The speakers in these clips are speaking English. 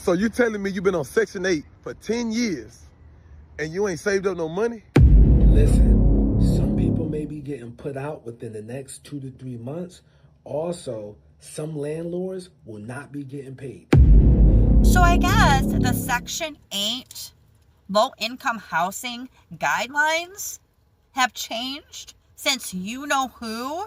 So you telling me you've been on Section 8 for 10 years and you ain't saved up no money? Listen, some people may be getting put out within the next 2 to 3 months. Also, some landlords will not be getting paid. So I guess the Section 8 low-income housing guidelines have changed since you-know-who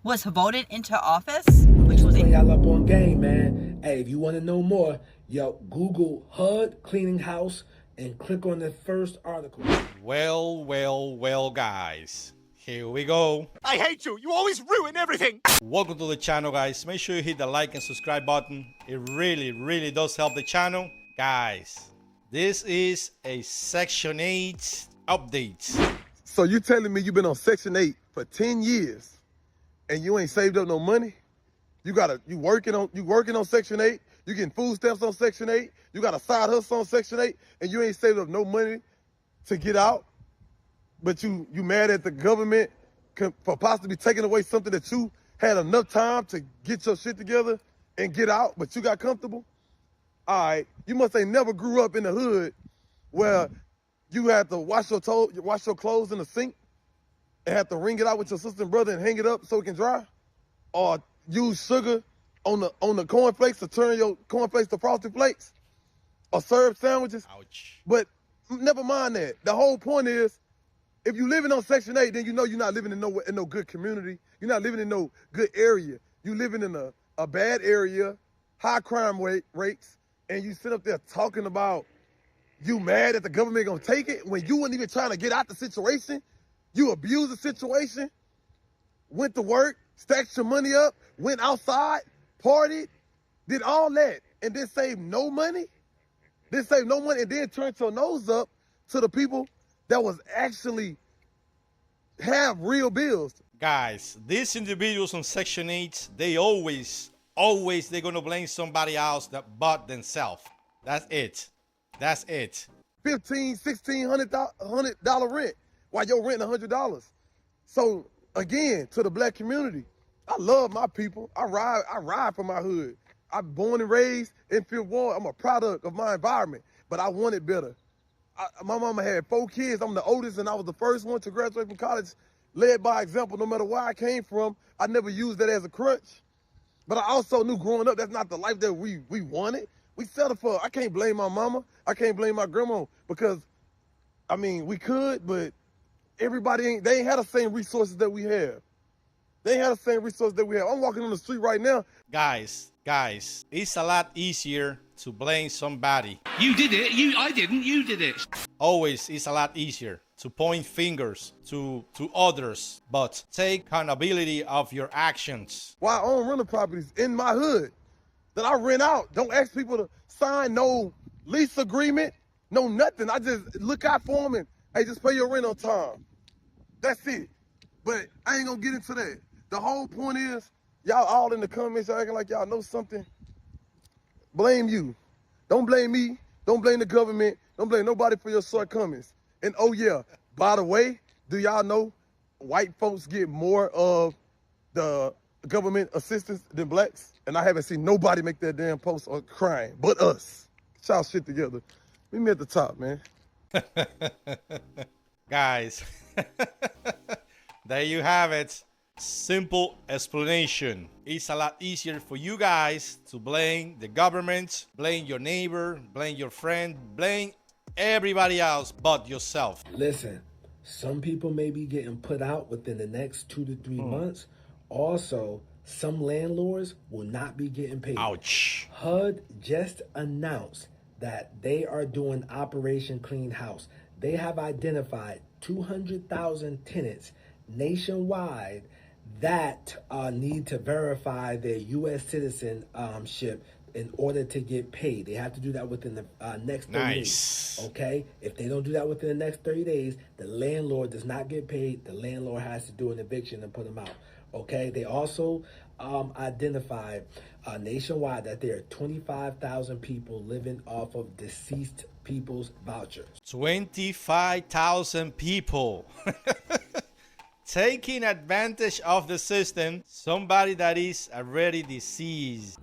was voted into office, which was Putting y'all up on game, man. Hey, if you want to know more, yo, Google HUD cleaning house and click on the first article. Well, guys. Here we go. I hate you. You always ruin everything. Welcome to the channel, guys. Make sure you hit the like and subscribe button. It really does help the channel. Guys, this is a Section 8 update. So you telling me you've been on Section 8 for 10 years and you ain't saved up no money? You working on Section 8, you getting food stamps on Section 8, you got a side hustle on Section 8, and you ain't saved up no money to get out, but you mad at the government for possibly taking away something that you had enough time to get your shit together and get out, but you got comfortable? All right, you must ain't never grew up in the hood where you had to wash your clothes in the sink and have to wring it out with your sister and brother and hang it up so it can dry, or use sugar on the cornflakes to turn your cornflakes to frosted flakes, or serve sandwiches. Ouch. But never mind that. The whole point is, if you living on Section 8, then you know you're not living in no good community. You're not living in no good area. You living in a bad area, high crime rates, and you sit up there talking about you mad that the government gonna take it when you weren't even trying to get out the situation. You abused the situation, went to work, stacked your money up, went outside, partied, did all that, and then saved no money? And then turned your nose up to the people that was actually have real bills. Guys, these individuals on Section 8, they always they're gonna blame somebody else but themselves. That's it. $1,500, $1,600 rent while you're renting $100. So again, to the black community, I love my people. I ride for my hood. I'm born and raised in Fifth Ward. I'm a product of my environment, but I want it better. My mama had 4 kids. I'm the oldest, and I was the first one to graduate from college, led by example. No matter where I came from, I never used that as a crutch. But I also knew growing up, that's not the life that we wanted. We settled for. I can't blame my mama. I can't blame my grandma, because, I mean, we could, but everybody they ain't had the same resources that we have. They ain't had the same resources that we have. I'm walking on the street right now. Guys, it's a lot easier to blame somebody. You did it. I didn't. You did it. Always it's a lot easier to point fingers to others, but take accountability of your actions. Why I own rental properties in my hood that I rent out. Don't ask people to sign no lease agreement, no nothing. I just look out for them and, hey, just pay your rent on time. That's it. But I ain't gonna get into that. The whole point is, y'all all in the comments, y'all acting like y'all know something. Blame you. Don't blame me. Don't blame the government. Don't blame nobody for your shortcomings. And oh yeah, by the way, do y'all know white folks get more of the government assistance than blacks? And I haven't seen nobody make that damn post or crying but us. Get y'all shit together. Meet me at the top, man. Guys, there you have it. Simple explanation. It's a lot easier for you guys to blame the government, blame your neighbor, blame your friend, blame everybody else but yourself. Listen, some people may be getting put out within the next 2 to 3 months. Also, some landlords will not be getting paid. Ouch. HUD just announced that they are doing Operation Clean House. They have identified 200,000 tenants nationwide that need to verify their U.S. citizenship in order to get paid. They have to do that within the next 30 days. Okay? If they don't do that within the next 30 days, the landlord does not get paid. The landlord has to do an eviction and put them out. Okay? They also identified nationwide that there are 25,000 people living off of deceased people's vouchers. 25,000 people. Taking advantage of the system, somebody that is already deceased.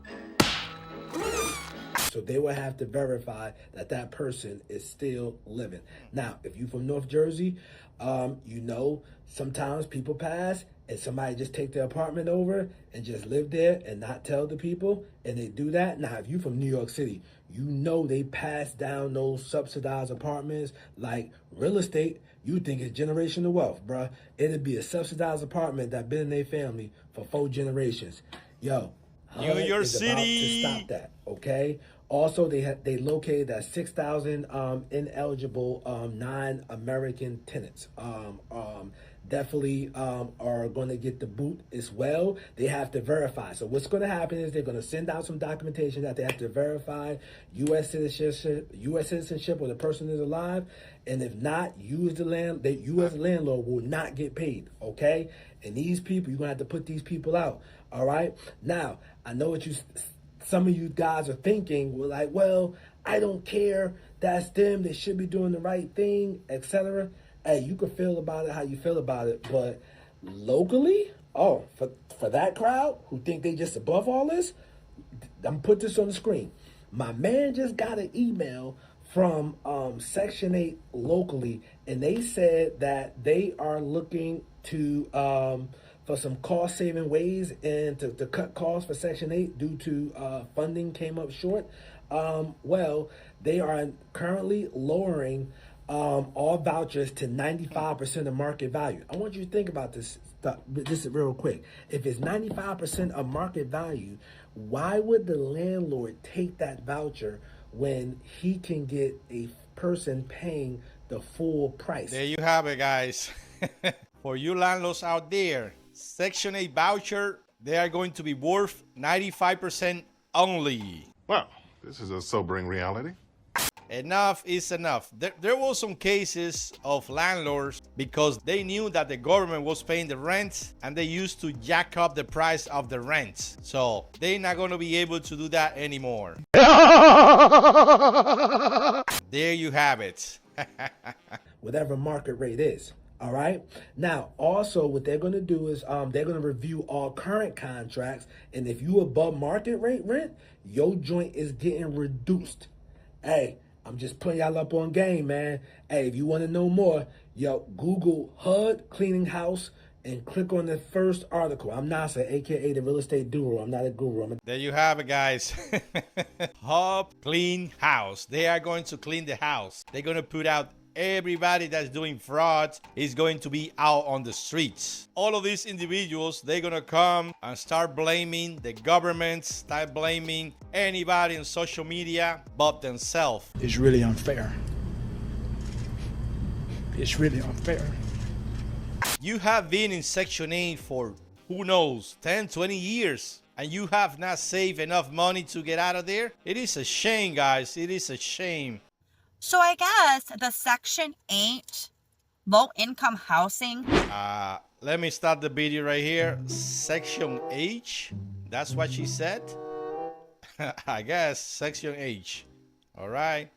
So they will have to verify that that person is still living. Now, if you from North Jersey, you know sometimes people pass and somebody just take their apartment over and just live there and not tell the people, and they do that. Now, if you from New York City, you know they pass down those subsidized apartments like real estate. You think it's generational wealth, bruh. It'd be a subsidized apartment that been in their family for 4 generations. Yo, New HUD York is City. about to stop that, okay? Also, they located that 6,000 ineligible non-American tenants. Definitely are going to get the boot as well. They have to verify. So what's going to happen is they're going to send out some documentation that they have to verify U.S. citizenship, or the person is alive. And if not, you as the landlord will not get paid. Okay? And these people, you're going to have to put these people out. All right? Now, I know what some of you guys are thinking. We're like, well, I don't care. That's them. They should be doing the right thing, etc. Hey, you can feel about it how you feel about it, but locally, for that crowd who think they just above all this, I'm gonna put this on the screen. My man just got an email from Section 8 locally, and they said that they are looking to for some cost-saving ways and to cut costs for Section 8 due to funding came up short. Well, they are currently lowering all vouchers to 95% of market value. I want you to think about this real quick. If it's 95% of market value, why would the landlord take that voucher when he can get a person paying the full price? There you have it, guys. For you landlords out there, Section 8 voucher, they are going to be worth 95% only. Well, this is a sobering reality. Enough is enough. There were some cases of landlords because they knew that the government was paying the rent and they used to jack up the price of the rent. So they're not going to be able to do that anymore. There you have it. Whatever market rate is. All right. Now, also, what they're going to do is they're going to review all current contracts. And if you above market rate rent, your joint is getting reduced. Hey, I'm just putting y'all up on game, man. Hey, if you want to know more, Google HUD cleaning house and click on the first article. I'm Nasa, aka the real estate guru. I'm not a guru. There you have it, guys. HUD clean house. They are going to clean the house. They're going to put out everybody that's doing fraud is going to be out on the streets. All of these individuals, they're gonna come and start blaming the government, start blaming anybody on social media but themselves. It's really unfair. It's really unfair. You have been in Section 8 for, who knows, 10, 20 years, and you have not saved enough money to get out of there? It is a shame, guys. It is a shame. So I guess the Section 8 low-income housing. Let me start the video right here. Section H. That's what she said. I guess Section H. All right.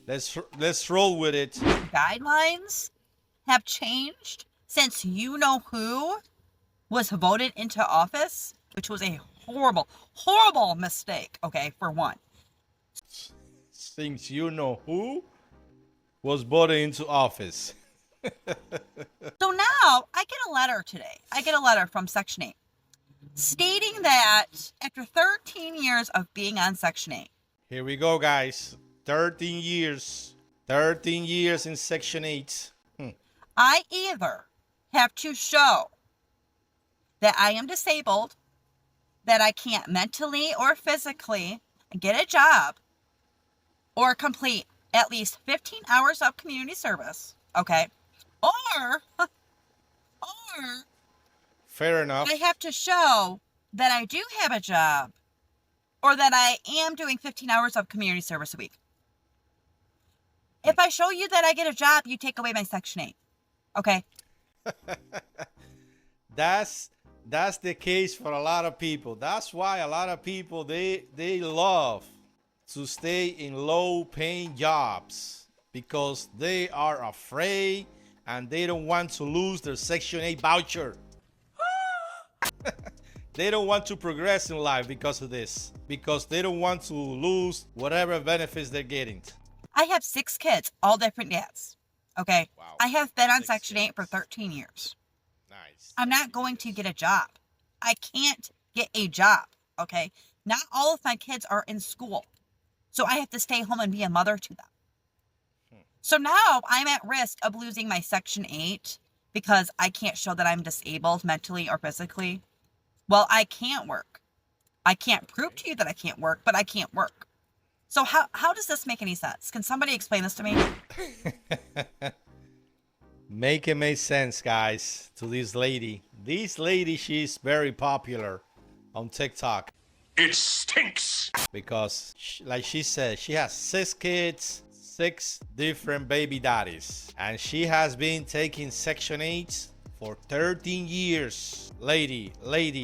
Let's roll with it. Guidelines have changed since you know who was voted into office, which was a horrible, horrible mistake. Okay, for one. Since you know who was voted into office. So now I get a letter today. I get a letter from Section 8 stating that after 13 years of being on Section 8. Here we go, guys. 13 years. 13 years in Section 8. I either have to show that I am disabled, that I can't mentally or physically get a job, or complete at least 15 hours of community service, okay? Or Fair enough. I have to show that I do have a job, or that I am doing 15 hours of community service a week. If I show you that I get a job, you take away my Section 8, okay? That's the case for a lot of people. That's why a lot of people, they love to stay in low-paying jobs because they are afraid and they don't want to lose their Section 8 voucher. They don't want to progress in life because of this, because they don't want to lose whatever benefits they're getting. I have 6 kids, all different dads. Okay. Wow. I have been on 6 Section 8 kids. for 13 years. Nice. I'm not going to get a job. I can't get a job. Okay. Not all of my kids are in school. So I have to stay home and be a mother to them. So now I'm at risk of losing my Section 8 because I can't show that I'm disabled mentally or physically. Well, I can't work. I can't prove to you that I can't work, but I can't work. So how does this make any sense? Can somebody explain this to me? Make it make sense, guys, to this lady. This lady, she's very popular on TikTok. It stinks. Because, like she said, she has 6 kids, 6 different baby daddies. And she has been taking Section 8 for 13 years. Lady,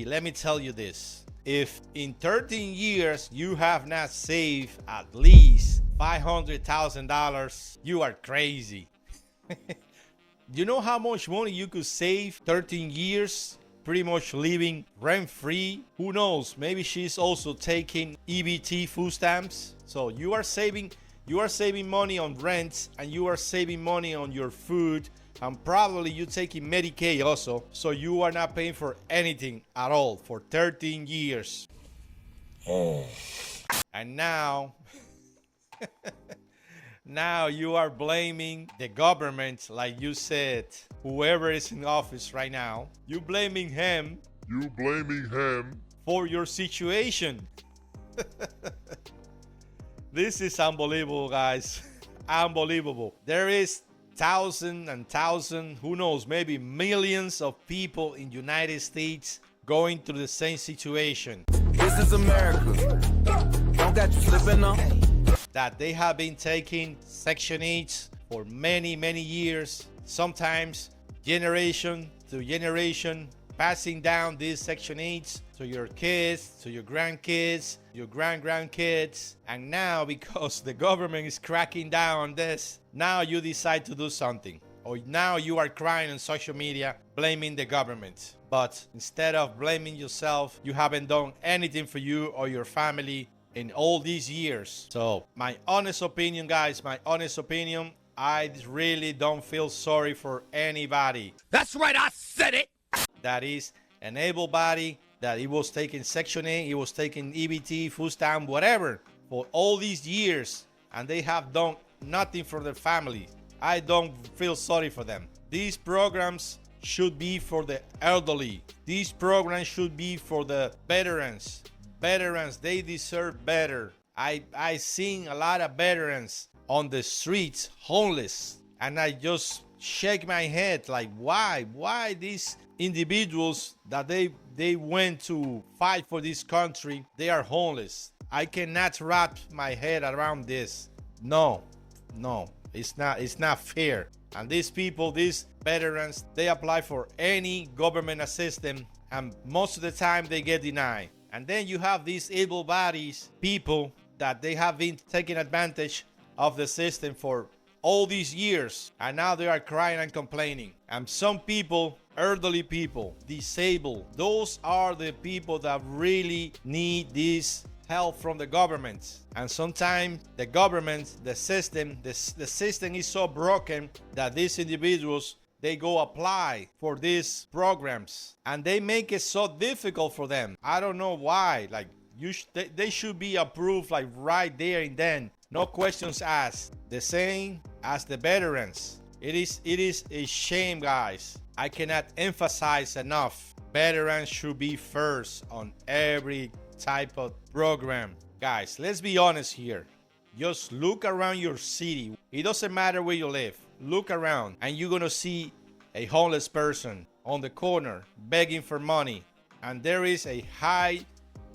let me tell you this. If in 13 years you have not saved at least $500,000, you are crazy. You know how much money you could save 13 years? Pretty much living rent-free. Who knows? Maybe she's also taking EBT food stamps. So you are saving money on rent, and you are saving money on your food, and probably you taking Medicaid also. So you are not paying for anything at all for 13 years. And now now you are blaming the government, like you said, whoever is in office right now. You blaming him for your situation. This is unbelievable, guys. Unbelievable. There is thousands, who knows, maybe millions of people in United States going through the same situation. This is America. Don't got you slipping on. That they have been taking Section 8 for many years, sometimes generation to generation, passing down these Section 8 to your kids, to your grandkids, your grandkids. And now, because the government is cracking down on this, now you decide to do something. Or now you are crying on social media, blaming the government. But instead of blaming yourself, you haven't done anything for you or your family in all these years. So my honest opinion, guys, I really don't feel sorry for anybody. That's right, I said it. That is an able body, that he was taking Section 8, he was taking EBT, food stamp, whatever, for all these years, and they have done nothing for their family. I don't feel sorry for them. These programs should be for the elderly. These programs should be for the veterans. Veterans, they deserve better. I seen a lot of veterans on the streets, homeless, and I just shake my head like, why these individuals that they went to fight for this country, they are homeless. I cannot wrap my head around this. No, it's not fair. And these people, these veterans, they apply for any government assistance, and most of the time they get denied. And then you have these able-bodied people that they have been taking advantage of the system for all these years, and now they are crying and complaining. And some people, elderly people, disabled, those are the people that really need this help from the government. And sometimes the government, the system is so broken that these individuals, they go apply for these programs, and they make it so difficult for them. I don't know why. Like, they should be approved like right there and then, no questions asked. The same as the veterans. It is a shame, guys. I cannot emphasize enough. Veterans should be first on every type of program. Guys, let's be honest here. Just look around your city. It doesn't matter where you live. Look around and you're gonna see a homeless person on the corner begging for money, and there is a high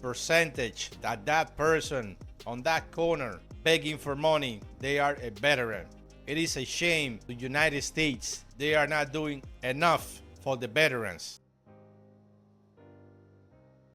percentage that person on that corner begging for money, they are a veteran. It is a shame to the United States. They are not doing enough for the veterans.